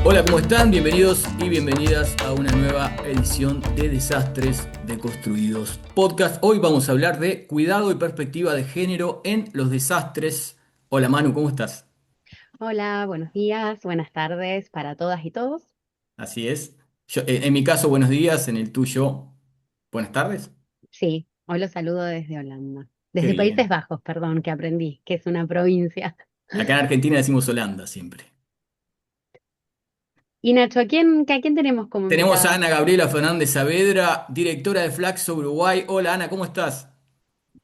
Hola, ¿cómo están? Bienvenidos y bienvenidas a una nueva edición de Desastres Deconstruidos Podcast. Hoy vamos a hablar de cuidado y perspectiva de género en los desastres. Hola Manu, ¿cómo estás? Hola, buenos días, buenas tardes para todas y todos. Así es. En mi caso, buenos días, en el tuyo, buenas tardes. Sí, hoy los saludo desde Holanda. Qué Desde Países bien. Bajos, perdón, que aprendí, que es una provincia. Acá en Argentina decimos Holanda siempre. Y Nacho, ¿a quién tenemos como Tenemos a invitada? Ana Gabriela Fernández Saavedra, directora de Flaxo Uruguay. Hola Ana, ¿cómo estás?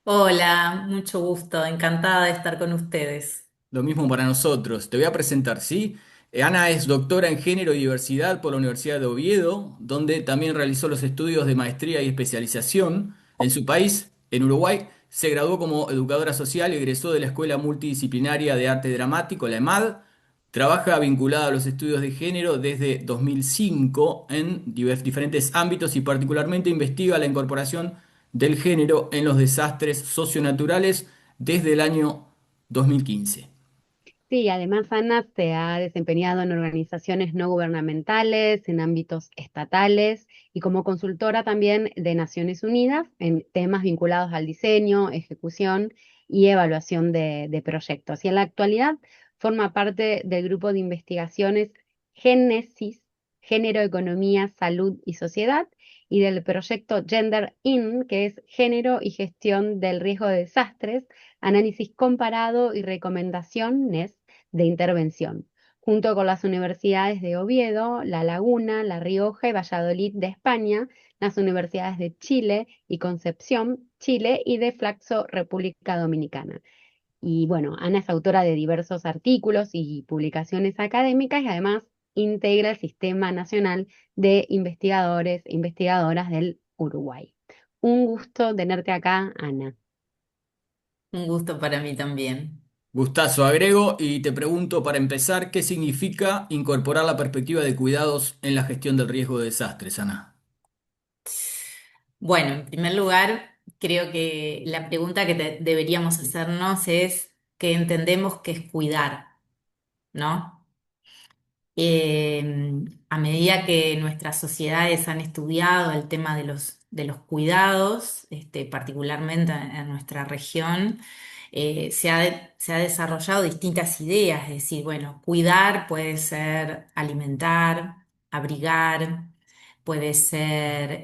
Hola, mucho gusto, encantada de estar con ustedes. Lo mismo para nosotros. Te voy a presentar, ¿sí? Ana es doctora en género y diversidad por la Universidad de Oviedo, donde también realizó los estudios de maestría y especialización. En su país, en Uruguay, se graduó como educadora social y egresó de la Escuela Multidisciplinaria de Arte Dramático, la EMAD. Trabaja vinculada a los estudios de género desde 2005 en diferentes ámbitos y particularmente investiga la incorporación del género en los desastres socionaturales desde el año 2015. Sí, además Ana se ha desempeñado en organizaciones no gubernamentales, en ámbitos estatales y como consultora también de Naciones Unidas en temas vinculados al diseño, ejecución y evaluación de proyectos. Y en la actualidad forma parte del grupo de investigaciones Génesis, Género, Economía, Salud y Sociedad, y del proyecto Gender In, que es Género y Gestión del Riesgo de Desastres, análisis comparado y recomendaciones de intervención, junto con las universidades de Oviedo, La Laguna, La Rioja y Valladolid de España, las universidades de Chile y Concepción, Chile, y de Flaxo, República Dominicana. Y bueno, Ana es autora de diversos artículos y publicaciones académicas y además integra el Sistema Nacional de Investigadores e Investigadoras del Uruguay. Un gusto tenerte acá, Ana. Un gusto para mí también. Gustazo, agrego y te pregunto para empezar, ¿qué significa incorporar la perspectiva de cuidados en la gestión del riesgo de desastres, Ana? Bueno, en primer lugar, creo que la pregunta que deberíamos hacernos es qué entendemos que es cuidar, ¿no? A medida que nuestras sociedades han estudiado el tema de los cuidados, particularmente en nuestra región, se ha desarrollado distintas ideas, es decir, bueno, cuidar puede ser alimentar, abrigar, puede ser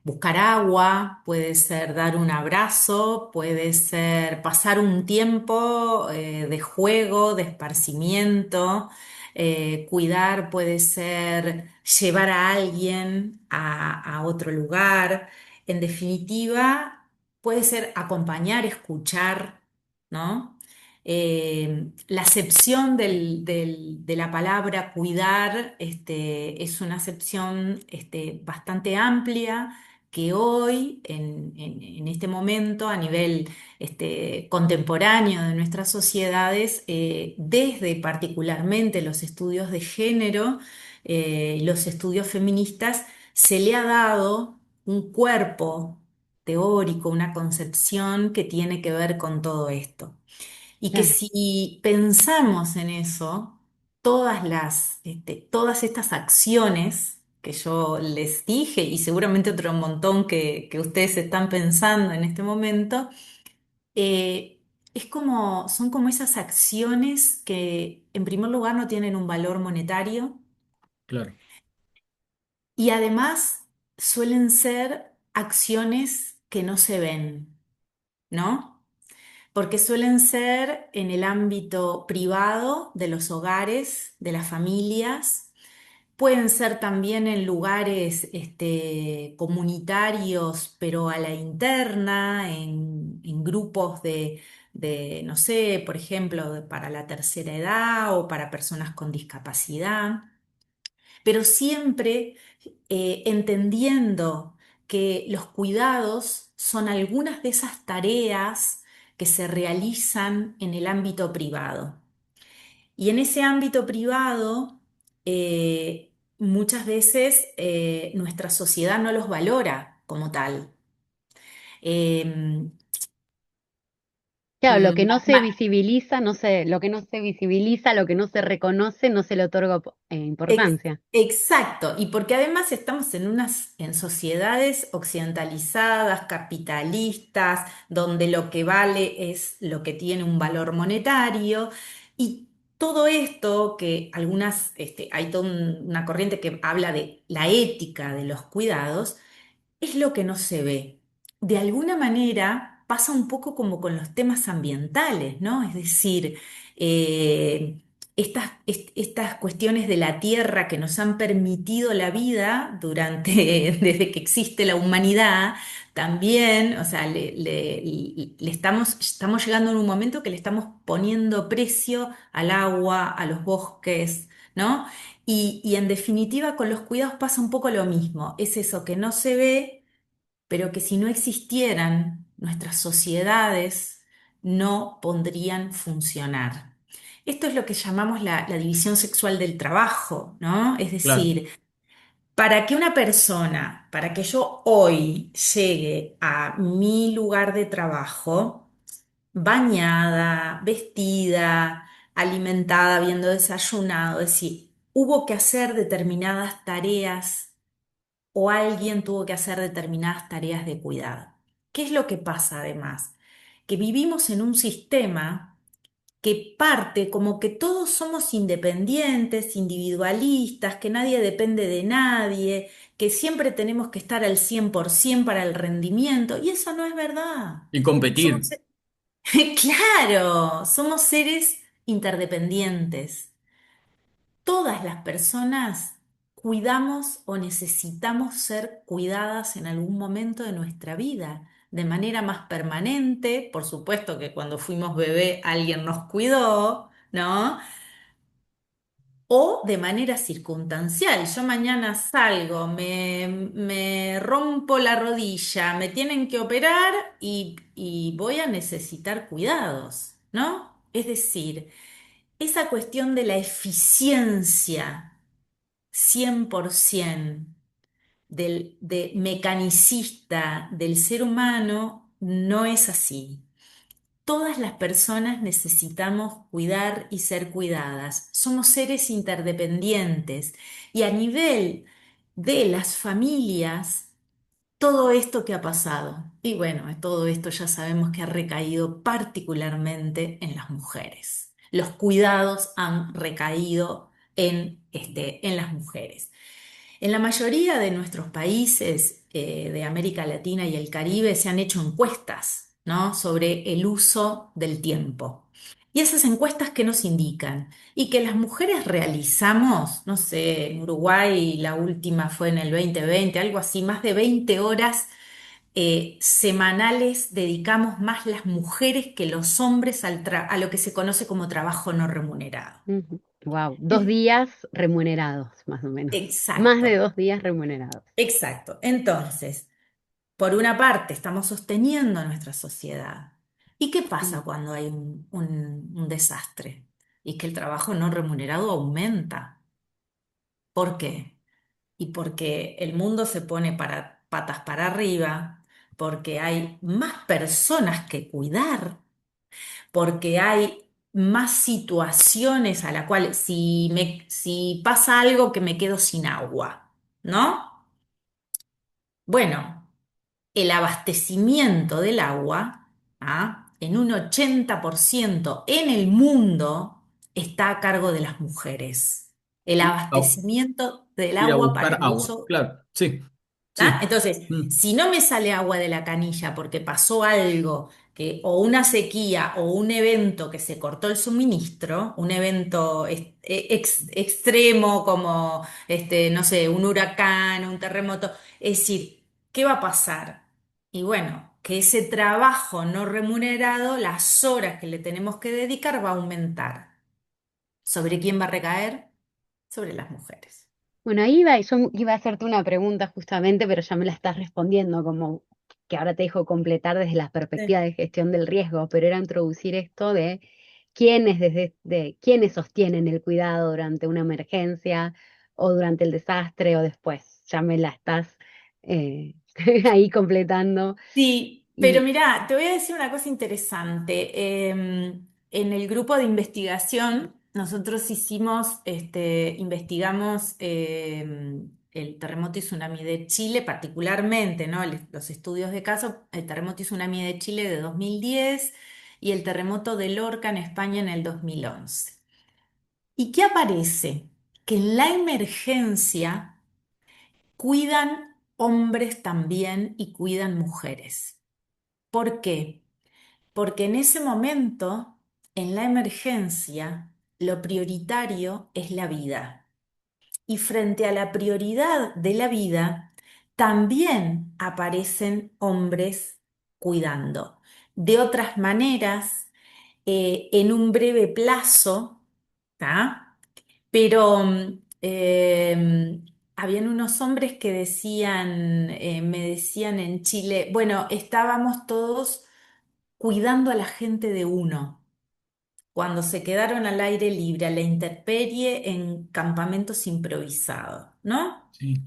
buscar agua, puede ser dar un abrazo, puede ser pasar un tiempo de juego, de esparcimiento. Cuidar puede ser llevar a alguien a otro lugar. En definitiva, puede ser acompañar, escuchar, ¿no? La acepción de la palabra cuidar es una acepción bastante amplia que hoy, en este momento, a nivel contemporáneo de nuestras sociedades, desde particularmente los estudios de género, los estudios feministas, se le ha dado un cuerpo teórico, una concepción que tiene que ver con todo esto. Y que Claro. si pensamos en eso, todas estas acciones que yo les dije y seguramente otro montón que ustedes están pensando en este momento, eh, son como esas acciones que en primer lugar no tienen un valor monetario Claro. y además suelen ser acciones que no se ven, ¿no? Porque suelen ser en el ámbito privado de los hogares, de las familias, pueden ser también en lugares comunitarios, pero a la interna, en grupos no sé, por ejemplo, para la tercera edad o para personas con discapacidad, pero siempre entendiendo que los cuidados son algunas de esas tareas que se realizan en el ámbito privado. Y en ese ámbito privado, muchas veces nuestra sociedad no los valora como tal. Eh, Claro, lo que no se más. visibiliza, lo que no se visibiliza, lo que no se reconoce, no se le otorga importancia. Exacto, y porque además estamos en sociedades occidentalizadas, capitalistas, donde lo que vale es lo que tiene un valor monetario, y todo esto que hay toda una corriente que habla de la ética de los cuidados, es lo que no se ve. De alguna manera pasa un poco como con los temas ambientales, ¿no? Es decir, estas cuestiones de la tierra que nos han permitido la vida desde que existe la humanidad, también, o sea, estamos llegando en un momento que le estamos poniendo precio al agua, a los bosques, ¿no? Y en definitiva, con los cuidados pasa un poco lo mismo. Es eso que no se ve, pero que si no existieran, nuestras sociedades no podrían funcionar. Esto es lo que llamamos la división sexual del trabajo, ¿no? Es Claro. decir, para que yo hoy llegue a mi lugar de trabajo, bañada, vestida, alimentada, habiendo desayunado, es decir, hubo que hacer determinadas tareas o alguien tuvo que hacer determinadas tareas de cuidado. ¿Qué es lo que pasa además? Que vivimos en un sistema que parte como que todos somos independientes, individualistas, que nadie depende de nadie, que siempre tenemos que estar al 100% para el rendimiento, y eso no es verdad. Y Somos, competir. claro, somos seres interdependientes. Todas las personas cuidamos o necesitamos ser cuidadas en algún momento de nuestra vida, de manera más permanente. Por supuesto que cuando fuimos bebé alguien nos cuidó, ¿no? O de manera circunstancial. Yo mañana salgo, me rompo la rodilla, me tienen que operar y voy a necesitar cuidados, ¿no? Es decir, esa cuestión de la eficiencia 100% de mecanicista del ser humano no es así. Todas las personas necesitamos cuidar y ser cuidadas. Somos seres interdependientes y a nivel de las familias, todo esto que ha pasado. Y bueno, todo esto ya sabemos que ha recaído particularmente en las mujeres. Los cuidados han recaído en las mujeres. En la mayoría de nuestros países de América Latina y el Caribe se han hecho encuestas, ¿no? Sobre el uso del tiempo. Y esas encuestas que nos indican y que las mujeres realizamos, no sé, en Uruguay la última fue en el 2020, algo así, más de 20 horas semanales dedicamos más las mujeres que los hombres a lo que se conoce como trabajo no remunerado. Wow, 2 días remunerados, más o menos. Más de Exacto. 2 días remunerados. Exacto. Entonces, por una parte, estamos sosteniendo nuestra sociedad. ¿Y qué pasa Mm. cuando hay un desastre? Y que el trabajo no remunerado aumenta. ¿Por qué? Y porque el mundo se pone patas para arriba, porque hay más personas que cuidar, porque hay más situaciones a la cual si pasa algo que me quedo sin agua, ¿no? Bueno, el abastecimiento del agua, en un 80% en el mundo está a cargo de las mujeres. El Au. abastecimiento del Ir a agua para buscar el agua. uso. Claro. Sí. ¿Tá? Sí. Entonces, Mm. si no me sale agua de la canilla porque pasó algo, o una sequía o un evento que se cortó el suministro, un evento extremo como, no sé, un huracán, un terremoto, es decir, ¿qué va a pasar? Y bueno, que ese trabajo no remunerado, las horas que le tenemos que dedicar va a aumentar. ¿Sobre quién va a recaer? Sobre las mujeres. Bueno, yo iba a hacerte una pregunta justamente, pero ya me la estás respondiendo, como que ahora te dejo completar desde la perspectiva Sí. de gestión del riesgo, pero era introducir esto de quiénes sostienen el cuidado durante una emergencia o durante el desastre o después. Ya me la estás eh, ahí completando. Sí. Pero mirá, te voy a decir una cosa interesante. En el grupo de investigación, nosotros investigamos el terremoto y tsunami de Chile, particularmente, ¿no? Los estudios de caso, el terremoto y tsunami de Chile de 2010 y el terremoto de Lorca en España en el 2011. ¿Y qué aparece? Que en la emergencia cuidan hombres también y cuidan mujeres. ¿Por qué? Porque en ese momento, en la emergencia, lo prioritario es la vida. Y frente a la prioridad de la vida, también aparecen hombres cuidando. De otras maneras, en un breve plazo, ¿tá? Pero habían unos hombres que decían, me decían en Chile, bueno, estábamos todos cuidando a la gente de uno, cuando se quedaron al aire libre, a la intemperie, en campamentos improvisados, ¿no? Sí,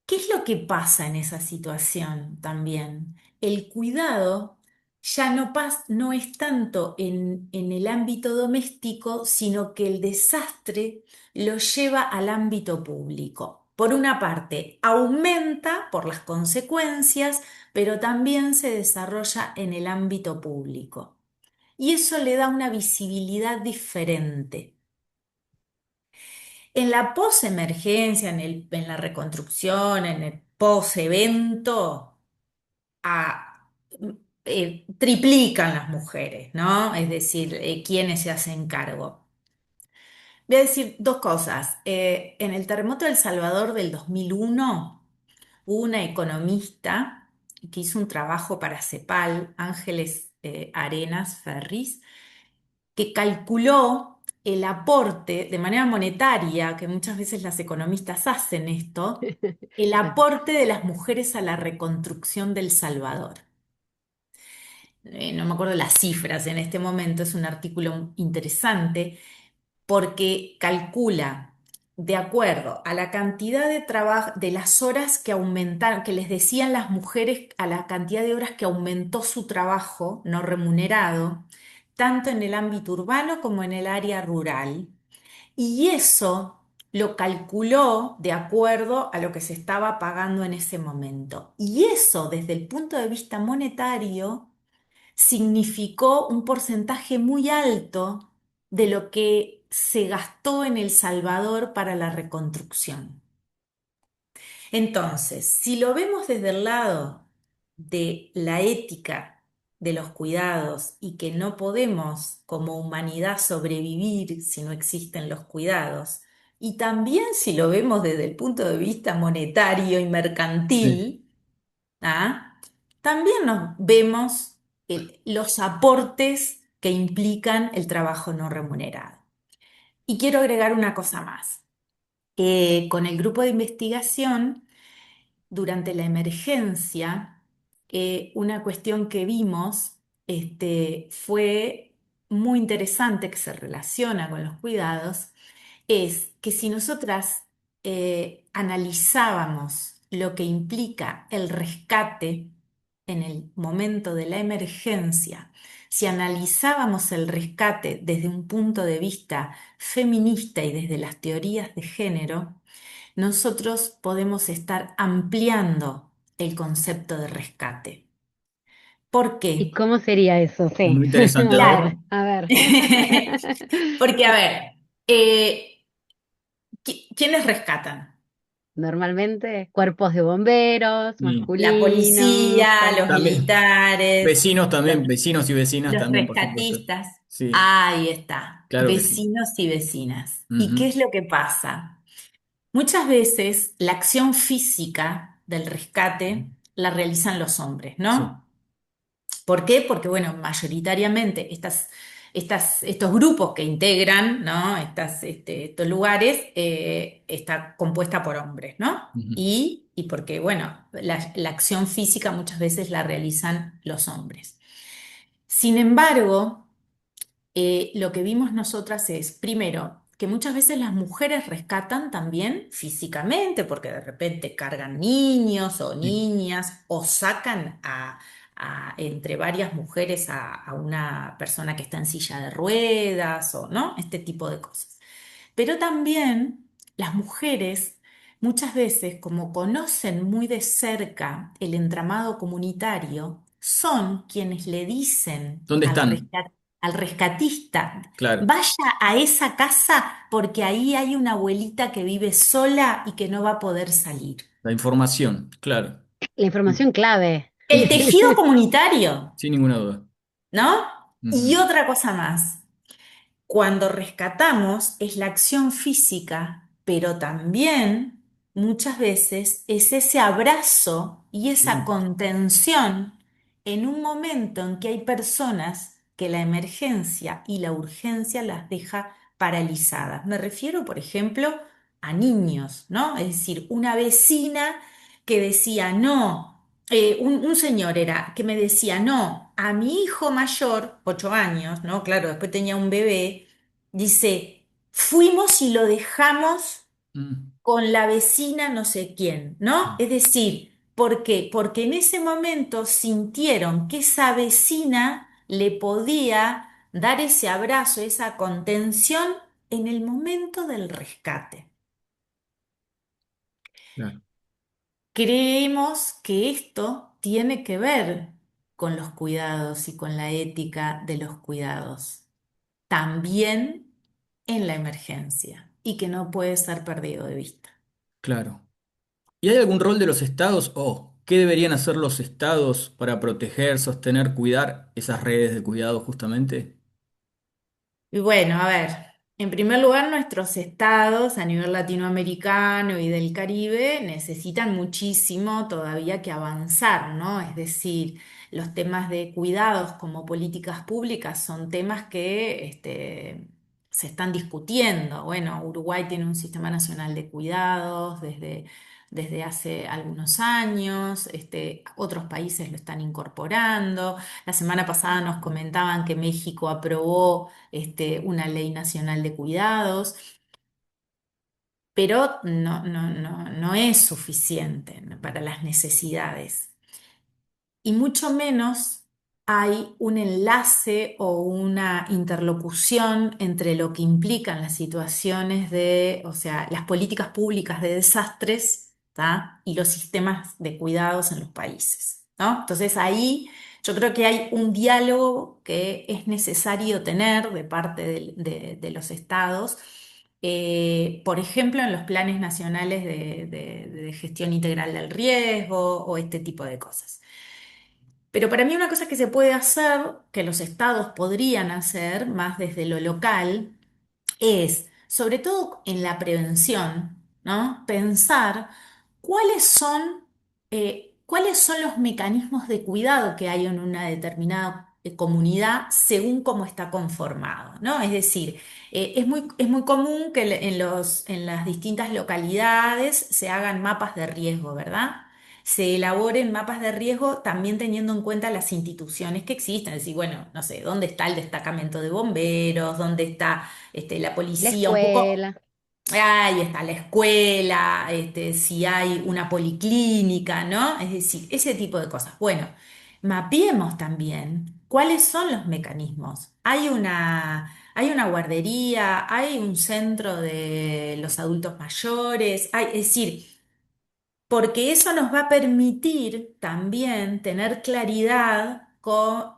¿Qué es lo que pasa en esa situación también? El cuidado ya no es tanto en el ámbito doméstico, sino que el desastre lo lleva al ámbito público. Por una parte, aumenta por las consecuencias, pero también se desarrolla en el ámbito público. Y eso le da una visibilidad diferente. En la posemergencia, en la reconstrucción, en el post-evento, a- triplican las mujeres, ¿no? Es decir, quienes se hacen cargo. Voy a decir dos cosas. En el terremoto de El Salvador del 2001, hubo una economista que hizo un trabajo para CEPAL, Ángeles Arenas Ferris, que calculó el aporte de manera monetaria, que muchas veces las economistas hacen esto, el Claro. aporte de las mujeres a la reconstrucción del Salvador. No me acuerdo las cifras en este momento, es un artículo interesante porque calcula de acuerdo a la cantidad de trabajo, de las horas que aumentaron, que les decían las mujeres, a la cantidad de horas que aumentó su trabajo no remunerado, tanto en el ámbito urbano como en el área rural. Y eso lo calculó de acuerdo a lo que se estaba pagando en ese momento. Y eso, desde el punto de vista monetario, significó un porcentaje muy alto de lo que se gastó en El Salvador para la reconstrucción. Entonces, si lo vemos desde el lado de la ética de los cuidados y que no podemos como humanidad sobrevivir si no existen los cuidados, y también si lo vemos desde el punto de vista monetario y sí. mercantil, ¿ah? También nos vemos los aportes que implican el trabajo no remunerado. Y quiero agregar una cosa más. Con el grupo de investigación, durante la emergencia, una cuestión que vimos fue muy interesante, que se relaciona con los cuidados, es que si nosotras analizábamos lo que implica el rescate en el momento de la emergencia, si analizábamos el rescate desde un punto de vista feminista y desde las teorías de género, nosotros podemos estar ampliando el concepto de rescate. ¿Por ¿Y qué? cómo sería eso? Sí. Muy interesante, a ver. Claro. A ver. Porque, a ver, eh, ¿quiénes rescatan? Normalmente cuerpos de bomberos, Mm. La masculinos, policía, los También, militares, vecinos los, también, vecinos y vecinas los también, por supuesto. rescatistas. Sí, Ahí está, claro que sí. vecinos y vecinas. ¿Y qué Ujú. es lo que pasa? Muchas veces la acción física del rescate la realizan los hombres, Sí, ¿no? ¿Por qué? Porque, bueno, mayoritariamente estos grupos que integran, ¿no? Estos lugares está compuesta por hombres, ¿no? ujú. Y porque, bueno, la acción física muchas veces la realizan los hombres. Sin embargo, lo que vimos nosotras es, primero, que muchas veces las mujeres rescatan también físicamente, porque de repente cargan niños o Sí, niñas o sacan entre varias mujeres a una persona que está en silla de ruedas o, ¿no? Este tipo de cosas. Pero también las mujeres muchas veces, como conocen muy de cerca el entramado comunitario, son quienes le dicen ¿Dónde están? al rescatista, Claro, vaya a esa casa porque ahí hay una abuelita que vive sola y que no va a poder salir. la información, claro. La información clave. El tejido comunitario, Sin ninguna duda. ¿no? Y Ujú. otra cosa más. Cuando rescatamos es la acción física, pero también muchas veces es ese abrazo y esa Mm, contención en un momento en que hay personas que la emergencia y la urgencia las deja paralizadas. Me refiero, por ejemplo, a niños, ¿no? Es decir, una vecina que decía, no, un señor era que me decía, no, a mi hijo mayor, 8 años, ¿no? Claro, después tenía un bebé, dice, fuimos y lo dejamos mm, con la vecina no sé quién, ¿no? mm, Es decir, ¿por qué? Porque en ese momento sintieron que esa vecina le podía dar ese abrazo, esa contención en el momento del rescate. claro, Creemos que esto tiene que ver con los cuidados y con la ética de los cuidados, también en la emergencia, y que no puede ser perdido de vista. claro. ¿Y hay algún rol de los estados o qué deberían hacer los estados para proteger, sostener, cuidar esas redes de cuidado justamente? Y bueno, a ver, en primer lugar, nuestros estados a nivel latinoamericano y del Caribe necesitan muchísimo todavía que avanzar, ¿no? Es decir, los temas de cuidados como políticas públicas son temas que se están discutiendo. Bueno, Uruguay tiene un sistema nacional de cuidados desde hace algunos años, otros países lo están incorporando. La semana pasada nos comentaban que México aprobó una ley nacional de cuidados, pero no es suficiente, ¿no? Para las necesidades. Y mucho menos hay un enlace o una interlocución entre lo que implican las situaciones de, o sea, las políticas públicas de desastres, ¿tá? Y los sistemas de cuidados en los países, ¿no? Entonces ahí yo creo que hay un diálogo que es necesario tener de parte de los estados. Por ejemplo, en los planes nacionales de gestión integral del riesgo o este tipo de cosas. Pero para mí una cosa que se puede hacer, que los estados podrían hacer más desde lo local, es, sobre todo en la prevención, ¿no? Pensar cuáles son los mecanismos de cuidado que hay en una determinada comunidad según cómo está conformado, ¿no? Es decir, es muy común que en las distintas localidades se hagan mapas de riesgo, ¿verdad? Se elaboren mapas de riesgo también teniendo en cuenta las instituciones que existen, es decir, bueno, no sé, ¿dónde está el destacamento de bomberos? ¿Dónde está la La policía? Un poco, escuela. ahí está la escuela, si hay una policlínica, ¿no? Es decir, ese tipo de cosas. Bueno, mapeemos también cuáles son los mecanismos. Hay una guardería, hay un centro de los adultos mayores, es decir, porque eso nos va a permitir también tener claridad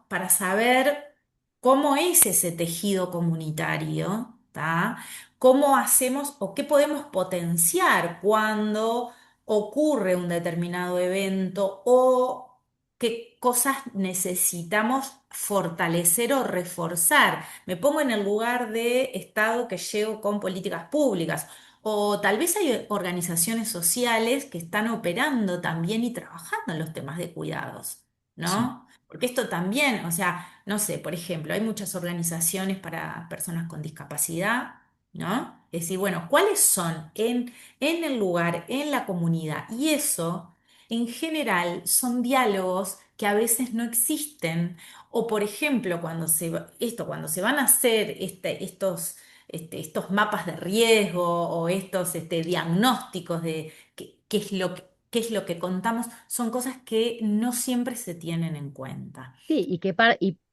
para saber cómo es ese tejido comunitario, ¿tá? Cómo hacemos o qué podemos potenciar cuando ocurre un determinado evento o qué cosas necesitamos fortalecer o reforzar. Me pongo en el lugar de Estado que llego con políticas públicas. O tal vez hay organizaciones sociales que están operando también y trabajando en los temas de cuidados, Sí, ¿no? Porque esto también, o sea, no sé, por ejemplo, hay muchas organizaciones para personas con discapacidad, ¿no? Es decir, bueno, ¿cuáles son en el lugar, en la comunidad? Y eso, en general, son diálogos que a veces no existen. O, por ejemplo, cuando se van a hacer estos mapas de riesgo o estos diagnósticos de qué es lo que qué es lo que contamos, son cosas que no siempre se tienen en cuenta. Sí, y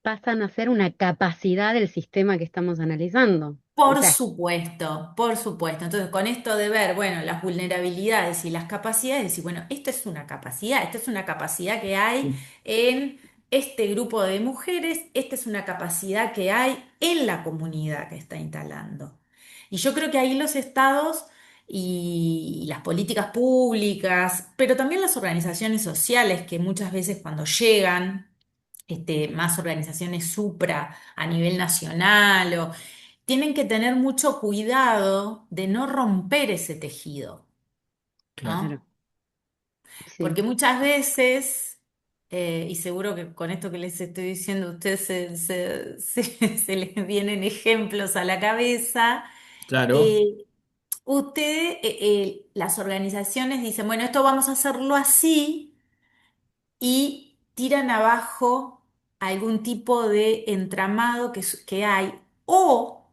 pasan a ser una capacidad del sistema que estamos analizando. O Por sea, supuesto, por supuesto. Entonces, con esto de ver, bueno, las vulnerabilidades y las capacidades, y bueno, esta es una capacidad que hay Sí, en este grupo de mujeres, esta es una capacidad que hay en la comunidad que está instalando. Y yo creo que ahí los estados y las políticas públicas, pero también las organizaciones sociales que muchas veces cuando llegan, más organizaciones supra a nivel nacional o tienen que tener mucho cuidado de no romper ese tejido, claro. claro, ¿no? sí. Porque muchas veces, y seguro que con esto que les estoy diciendo, a ustedes se les vienen ejemplos a la cabeza, Claro. eh, las organizaciones dicen, bueno, esto vamos a hacerlo así y tiran abajo algún tipo de entramado que hay o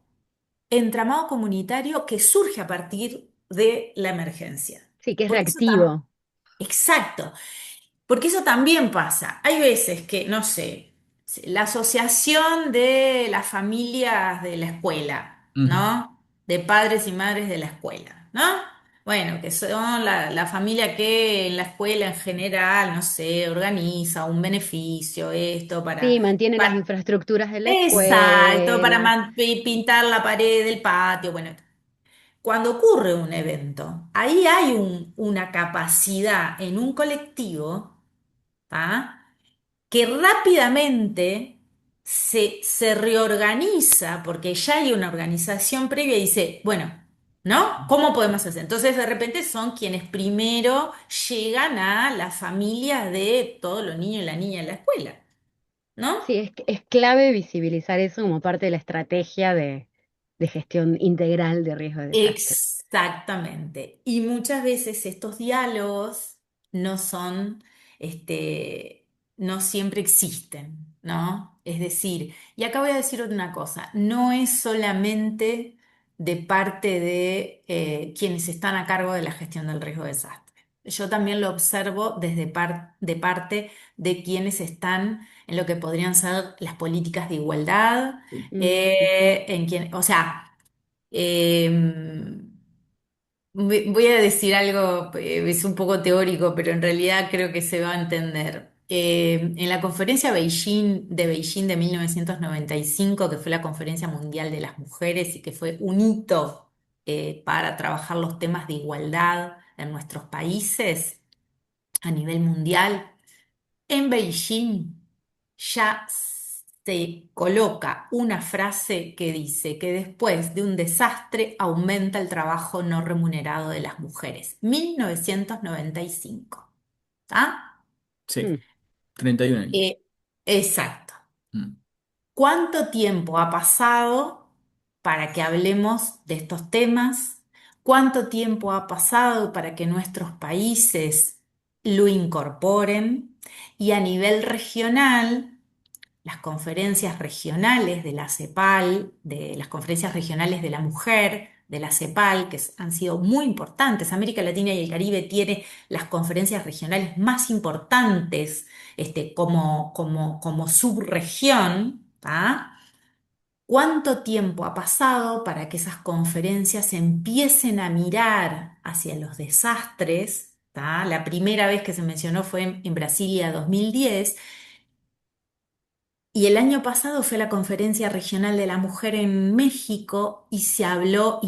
entramado comunitario que surge a partir de la emergencia. Sí, que es Porque eso también, reactivo. exacto, porque eso también pasa. Hay veces que, no sé, la asociación de las familias de la escuela, Ujú. ¿no? De padres y madres de la escuela, ¿no? Bueno, que son la familia que en la escuela en general, no sé, organiza un beneficio, esto Sí, mantiene las infraestructuras de la exacto, para escuela. pintar la pared del patio. Bueno, cuando ocurre un evento, ahí hay una capacidad en un colectivo, ¿tá? Que rápidamente se reorganiza, porque ya hay una organización previa y dice, bueno, ¿no? ¿Cómo podemos hacer? Entonces, de repente son quienes primero llegan a la familia de todos los niños y las niñas en la escuela, ¿no? Sí, es clave visibilizar eso como parte de la estrategia de gestión integral de riesgo de desastre. Exactamente. Y muchas veces estos diálogos no son, no siempre existen, ¿no? Es decir, y acá voy a decir una cosa, no es solamente de parte de quienes están a cargo de la gestión del riesgo de desastre. Yo también lo observo de parte de quienes están en lo que podrían ser las políticas de igualdad, Sí. o sea, voy a decir algo, es un poco teórico, pero en realidad creo que se va a entender. En la conferencia de Beijing de 1995, que fue la Conferencia Mundial de las Mujeres y que fue un hito para trabajar los temas de igualdad en nuestros países a nivel mundial, en Beijing ya se coloca una frase que dice que después de un desastre aumenta el trabajo no remunerado de las mujeres. 1995. ¿Tá? Sí, Mm. 31 años. Eh, exacto. Mm. ¿Cuánto tiempo ha pasado para que hablemos de estos temas? ¿Cuánto tiempo ha pasado para que nuestros países lo incorporen? Y a nivel regional, las conferencias regionales de la CEPAL, de las conferencias regionales de la mujer, de la CEPAL, han sido muy importantes. América Latina y el Caribe tiene las conferencias regionales más importantes, como subregión, ¿tá? ¿Cuánto tiempo ha pasado para que esas conferencias empiecen a mirar hacia los desastres? ¿Tá? La primera vez que se mencionó fue en Brasilia 2010 y el año pasado fue la Conferencia Regional de la Mujer en México y se habló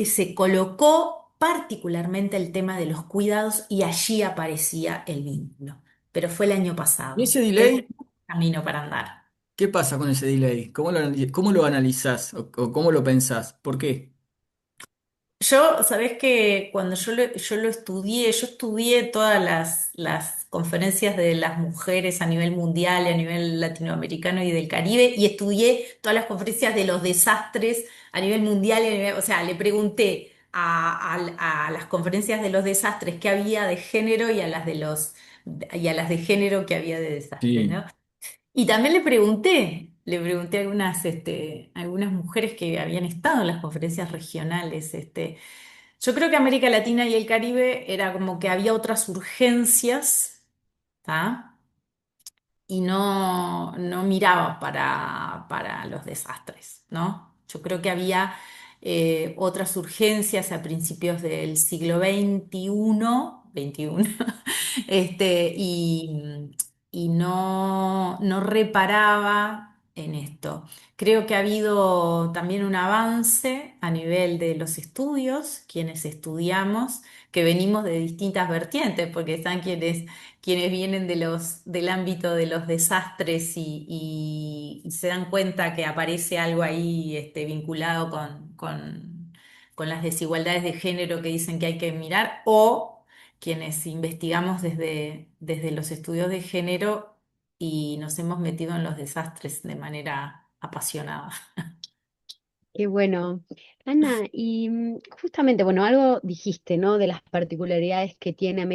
se colocó particularmente el tema de los cuidados y allí aparecía el vínculo. Pero fue el año ¿Y pasado. ese Tenemos delay? un camino para andar. ¿Qué pasa con ese delay? Cómo lo analizás o cómo lo pensás? ¿Por qué? Sabés que cuando yo lo estudié, yo estudié todas las conferencias de las mujeres a nivel mundial, a nivel latinoamericano y del Caribe, y estudié todas las conferencias de los desastres a nivel mundial, o sea, le pregunté a las conferencias de los desastres qué había de género y a las de género que había de desastres, Sí. ¿no? Y también le pregunté a algunas mujeres que habían estado en las conferencias regionales, Yo creo que América Latina y el Caribe era como que había otras urgencias, ¿tá? Y no miraba para los desastres, ¿no? Yo creo que había otras urgencias a principios del siglo XXI, y no reparaba en esto. Creo que ha habido también un avance a nivel de los estudios, quienes estudiamos, que venimos de distintas vertientes, porque están quienes vienen del ámbito de los desastres y se dan cuenta que aparece algo ahí vinculado con las desigualdades de género que dicen que hay que mirar, o quienes investigamos desde los estudios de género y nos hemos metido en los desastres de manera apasionada. Qué bueno. Ana, y justamente, bueno, algo dijiste, ¿no? De las particularidades que tiene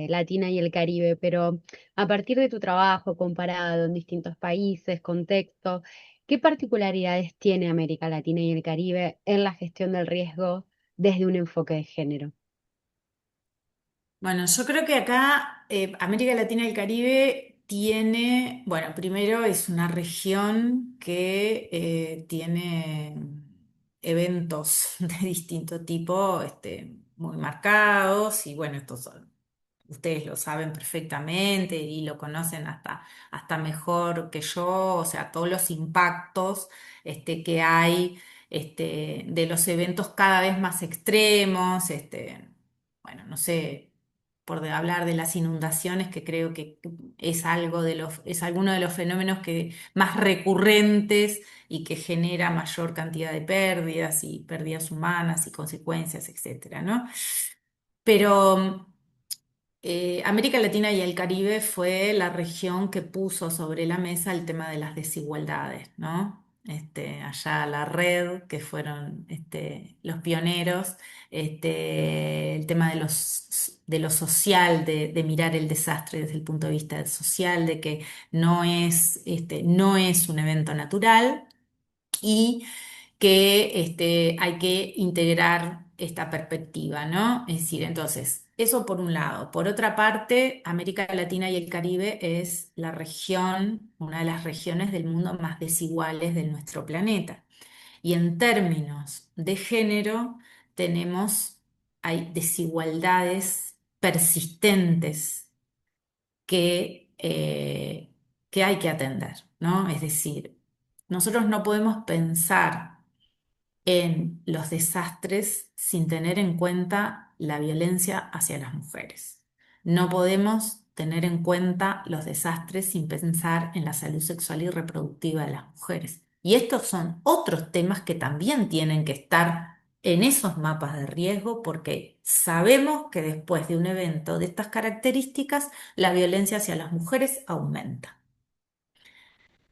Latina y el Caribe, pero a partir de tu trabajo comparado en distintos países, contextos, ¿qué particularidades tiene América Latina y el Caribe en la gestión del riesgo desde un enfoque de género? Bueno, yo creo que acá América Latina y el Caribe tiene, bueno, primero es una región que tiene eventos de distinto tipo, muy marcados y bueno, ustedes lo saben perfectamente y lo conocen hasta mejor que yo, o sea, todos los impactos que hay de los eventos cada vez más extremos, bueno, no sé, hablar de las inundaciones, que creo que es alguno de los fenómenos más recurrentes y que genera mayor cantidad de pérdidas y pérdidas humanas y consecuencias, etcétera, ¿no? Pero América Latina y el Caribe fue la región que puso sobre la mesa el tema de las desigualdades, ¿no? Allá la red, que fueron los pioneros, el tema de lo social, de mirar el desastre desde el punto de vista social, de que no es un evento natural y que hay que integrar esta perspectiva, ¿no? Es decir, entonces, eso por un lado. Por otra parte, América Latina y el Caribe es la región, una de las regiones del mundo más desiguales de nuestro planeta. Y en términos de género, hay desigualdades persistentes que hay que atender, ¿no? Es decir, nosotros no podemos pensar en los desastres sin tener en cuenta la violencia hacia las mujeres. No podemos tener en cuenta los desastres sin pensar en la salud sexual y reproductiva de las mujeres. Y estos son otros temas que también tienen que estar en esos mapas de riesgo porque sabemos que después de un evento de estas características, la violencia hacia las mujeres aumenta.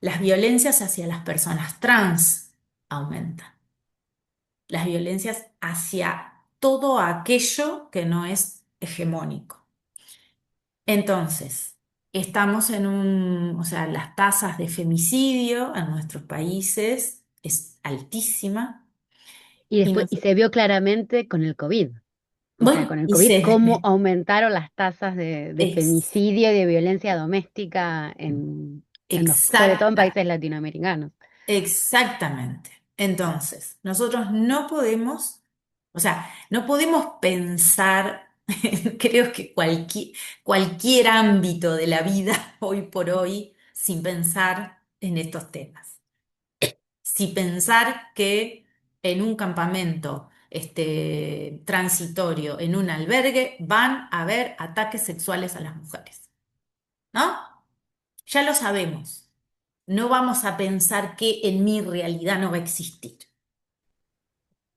Las violencias hacia las personas trans aumentan, las violencias hacia todo aquello que no es hegemónico. Entonces, o sea, las tasas de femicidio en nuestros países es altísima Y y después, nos, y se vio claramente con el COVID. O sea, bueno, con el y COVID, cómo se, aumentaron las tasas de es femicidio y de violencia doméstica sobre todo en exacta. países latinoamericanos. Exactamente. Entonces, nosotros no podemos, o sea, no podemos pensar, creo que cualquier ámbito de la vida hoy por hoy, sin pensar en estos temas. Sin pensar que en un campamento transitorio, en un albergue, van a haber ataques sexuales a las mujeres, ¿no? Ya lo sabemos. No vamos a pensar que en mi realidad no va a existir.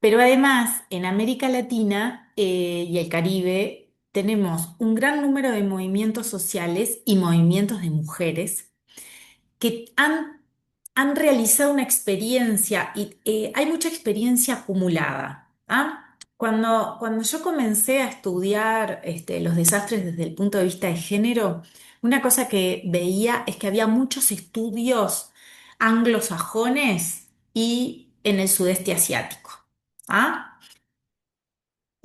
Pero además, en América Latina y el Caribe tenemos un gran número de movimientos sociales y movimientos de mujeres que han realizado una experiencia y hay mucha experiencia acumulada. ¿Ah? Cuando yo comencé a estudiar los desastres desde el punto de vista de género, una cosa que veía es que había muchos estudios anglosajones y en el sudeste asiático. ¿Ah?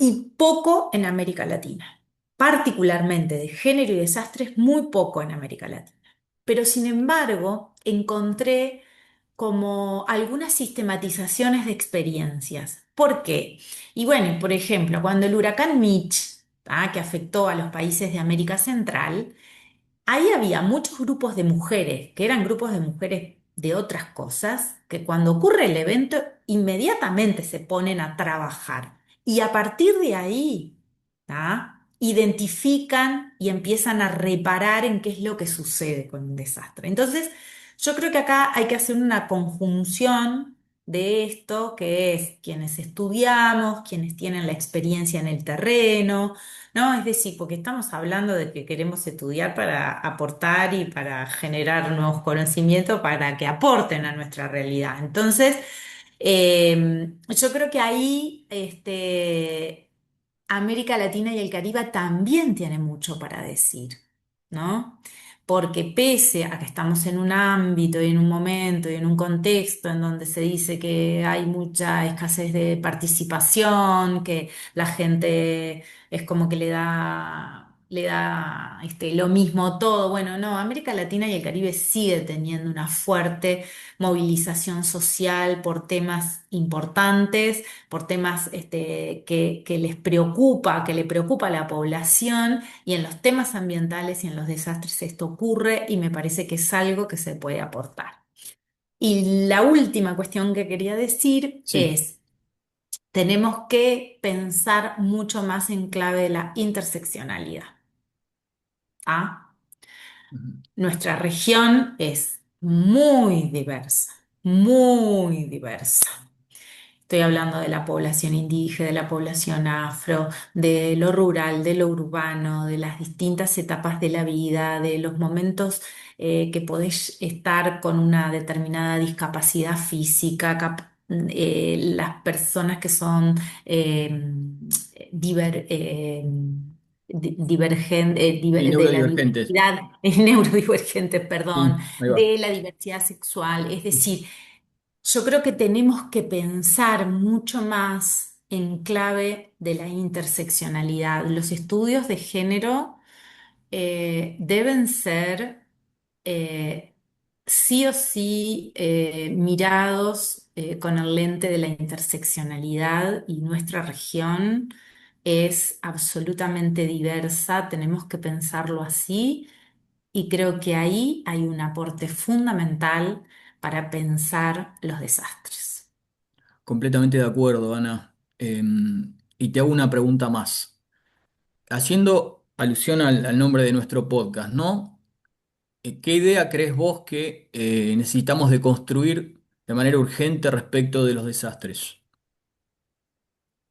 y poco en América Latina, particularmente de género y desastres, muy poco en América Latina. Pero sin embargo, encontré como algunas sistematizaciones de experiencias. ¿Por qué? Y bueno, por ejemplo, cuando el huracán Mitch, que afectó a los países de América Central, ahí había muchos grupos de mujeres, que eran grupos de mujeres de otras cosas, que cuando ocurre el evento inmediatamente se ponen a trabajar. Y a partir de ahí, identifican y empiezan a reparar en qué es lo que sucede con un desastre. Entonces, yo creo que acá hay que hacer una conjunción de esto, que es quienes estudiamos, quienes tienen la experiencia en el terreno, ¿no? Es decir, porque estamos hablando de que queremos estudiar para aportar y para generar nuevos conocimientos para que aporten a nuestra realidad. Entonces, yo creo que ahí América Latina y el Caribe también tienen mucho para decir, ¿no? Porque pese a que estamos en un ámbito y en un momento y en un contexto en donde se dice que hay mucha escasez de participación, que la gente es como que le da lo mismo todo. Bueno, no, América Latina y el Caribe sigue teniendo una fuerte movilización social por temas importantes, por temas que les preocupa, que le preocupa a la población, y en los temas ambientales y en los desastres esto ocurre y me parece que es algo que se puede aportar. Y la última cuestión que quería decir Sí. es, tenemos que pensar mucho más en clave de la interseccionalidad. ¿Ah? Ujú. Nuestra región es muy diversa, muy diversa. Estoy hablando de la población indígena, de la población afro, de lo rural, de lo urbano, de las distintas etapas de la vida, de los momentos que podés estar con una determinada discapacidad física, las personas que son eh, diver- eh, Sí, de la neurodivergentes. diversidad, neurodivergentes, perdón, Sí, ahí va. de la diversidad sexual, es decir, yo creo que tenemos que pensar mucho más en clave de la interseccionalidad. Los estudios de género deben ser eh, sí o sí mirados con el lente de la interseccionalidad, y nuestra región es absolutamente diversa, tenemos que pensarlo así, y creo que ahí hay un aporte fundamental para pensar los desastres. Completamente de acuerdo, Ana. Y te hago una pregunta más. Haciendo alusión al nombre de nuestro podcast, ¿no? ¿Qué idea crees vos que necesitamos de construir de manera urgente respecto de los desastres?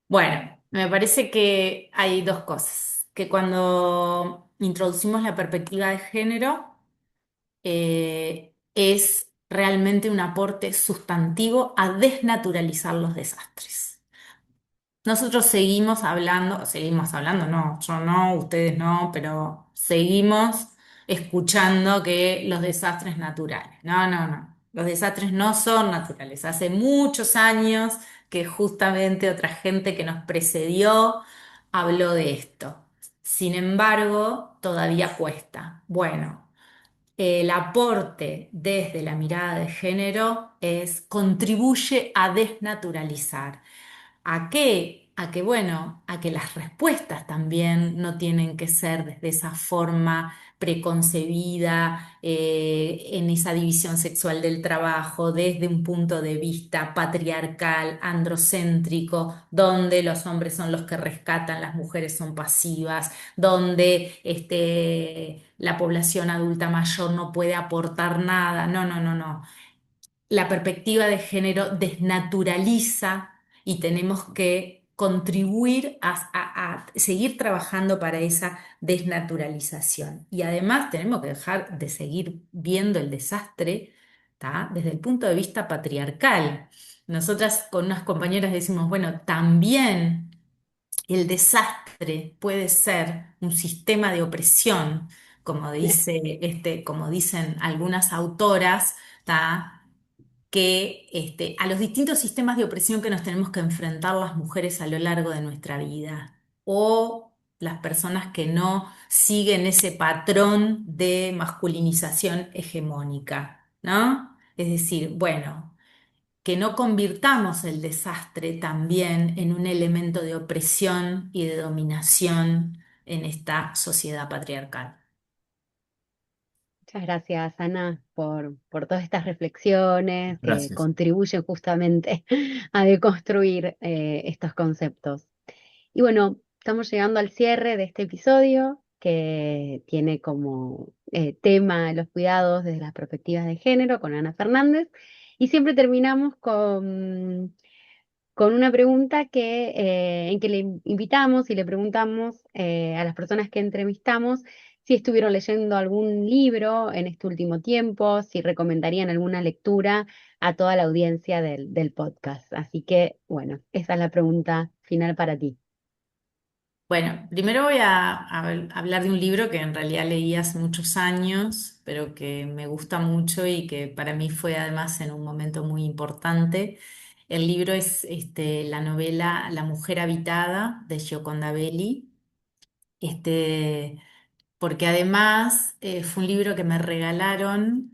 Bueno, me parece que hay dos cosas, que cuando introducimos la perspectiva de género, es realmente un aporte sustantivo a desnaturalizar los desastres. Nosotros seguimos hablando, no, yo no, ustedes no, pero seguimos escuchando que los desastres naturales. No, no, no. Los desastres no son naturales. Hace muchos años que justamente otra gente que nos precedió habló de esto. Sin embargo, todavía cuesta. Bueno, el aporte desde la mirada de género contribuye a desnaturalizar. ¿A qué? Bueno, a que las respuestas también no tienen que ser desde esa forma preconcebida, en esa división sexual del trabajo, desde un punto de vista patriarcal, androcéntrico, donde los hombres son los que rescatan, las mujeres son pasivas, donde la población adulta mayor no puede aportar nada. No, no, no, no. La perspectiva de género desnaturaliza y tenemos que contribuir a seguir trabajando para esa desnaturalización. Y además tenemos que dejar de seguir viendo el desastre, ¿tá? Desde el punto de vista patriarcal. Nosotras con unas compañeras decimos, bueno, también el desastre puede ser un sistema de opresión, como dicen algunas autoras, ¿tá? que a los distintos sistemas de opresión que nos tenemos que enfrentar las mujeres a lo largo de nuestra vida, o las personas que no siguen ese patrón de masculinización hegemónica, ¿no? Es decir, bueno, que no convirtamos el desastre también en un elemento de opresión y de dominación en esta sociedad patriarcal. Muchas gracias, Ana, por todas estas reflexiones que Gracias. contribuyen justamente a deconstruir estos conceptos. Y bueno, estamos llegando al cierre de este episodio que tiene como tema los cuidados desde las perspectivas de género con Ana Fernández. Y siempre terminamos con una pregunta en que le invitamos y le preguntamos a las personas que entrevistamos si estuvieron leyendo algún libro en este último tiempo, si recomendarían alguna lectura a toda la audiencia del podcast. Así que, bueno, esa es la pregunta final para ti. Bueno, primero voy a hablar de un libro que en realidad leí hace muchos años, pero que me gusta mucho y que para mí fue además en un momento muy importante. El libro es la novela La mujer habitada de Gioconda Belli. Este, Porque además fue un libro que me regalaron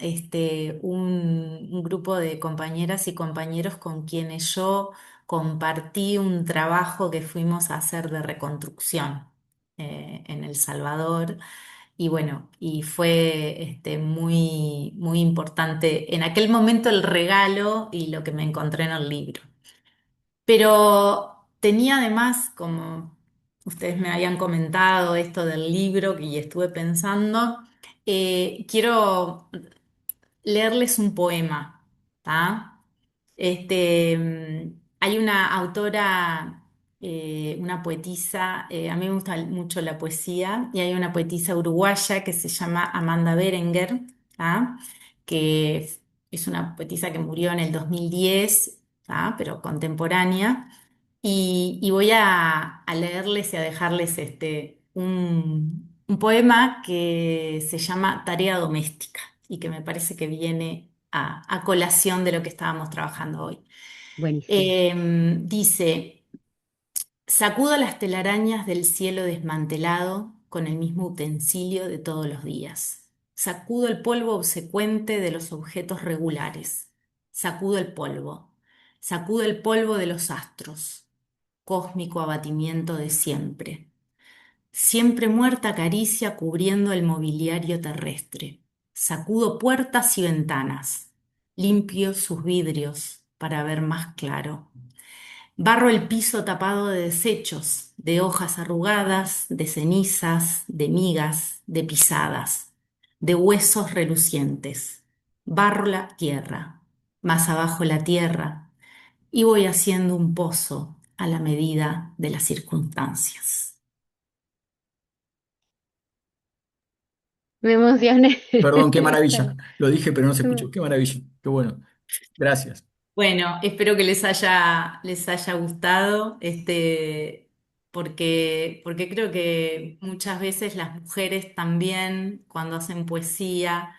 un grupo de compañeras y compañeros con quienes yo compartí un trabajo que fuimos a hacer de reconstrucción en El Salvador. Y bueno, y fue muy, muy importante en aquel momento el regalo y lo que me encontré en el libro. Pero tenía además, como ustedes me habían comentado esto del libro y estuve pensando, quiero leerles un poema, ¿tá? Hay una autora, una poetisa, a mí me gusta mucho la poesía, y hay una poetisa uruguaya que se llama Amanda Berenguer, ¿tá? Que es una poetisa que murió en el 2010, ¿tá? Pero contemporánea. Y voy a leerles y a dejarles un poema que se llama Tarea Doméstica y que me parece que viene a colación de lo que estábamos trabajando hoy. Buenísimo. Dice, sacudo las telarañas del cielo desmantelado con el mismo utensilio de todos los días. Sacudo el polvo obsecuente de los objetos regulares. Sacudo el polvo. Sacudo el polvo de los astros. Cósmico abatimiento de siempre. Siempre muerta caricia cubriendo el mobiliario terrestre. Sacudo puertas y ventanas. Limpio sus vidrios para ver más claro. Barro el piso tapado de desechos, de hojas arrugadas, de cenizas, de migas, de pisadas, de huesos relucientes. Barro la tierra, más abajo la tierra, y voy haciendo un pozo a la medida de las circunstancias. Me emocioné. Perdón, qué maravilla. Lo dije, pero no se escuchó. Qué maravilla. Qué bueno. Gracias. Bueno, espero que les haya gustado, porque creo que muchas veces las mujeres también, cuando hacen poesía,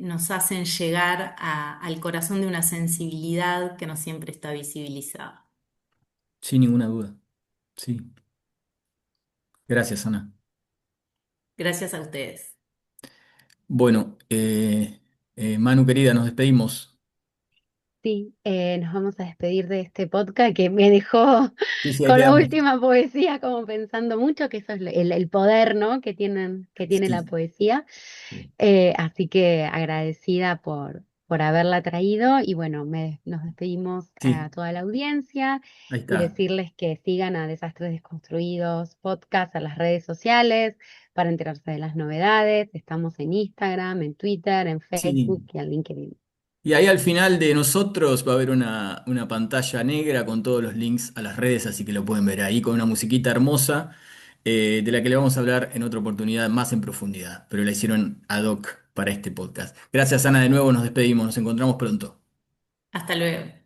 nos hacen llegar al corazón de una sensibilidad que no siempre está visibilizada. Sin ninguna duda. Sí. Gracias, Ana. Gracias a ustedes. Bueno, Manu querida, nos despedimos. Sí, nos vamos a despedir de este podcast que me dejó Sí, sí, ahí con la quedamos. última poesía como pensando mucho, que eso es el poder, ¿no? Que tiene la Sí, poesía. sí, Así que agradecida por haberla traído y bueno, nos despedimos a sí, toda la audiencia ahí y está. decirles que sigan a Desastres Desconstruidos podcast a las redes sociales para enterarse de las novedades. Estamos en Instagram, en Twitter, en Sí. Facebook y en LinkedIn. Y ahí al final de nosotros va a haber una pantalla negra con todos los links a las redes, así que lo pueden ver ahí con una musiquita hermosa, de la que le vamos a hablar en otra oportunidad más en profundidad, pero la hicieron ad hoc para este podcast. Gracias, Ana, de nuevo nos despedimos, nos encontramos pronto. Hasta luego.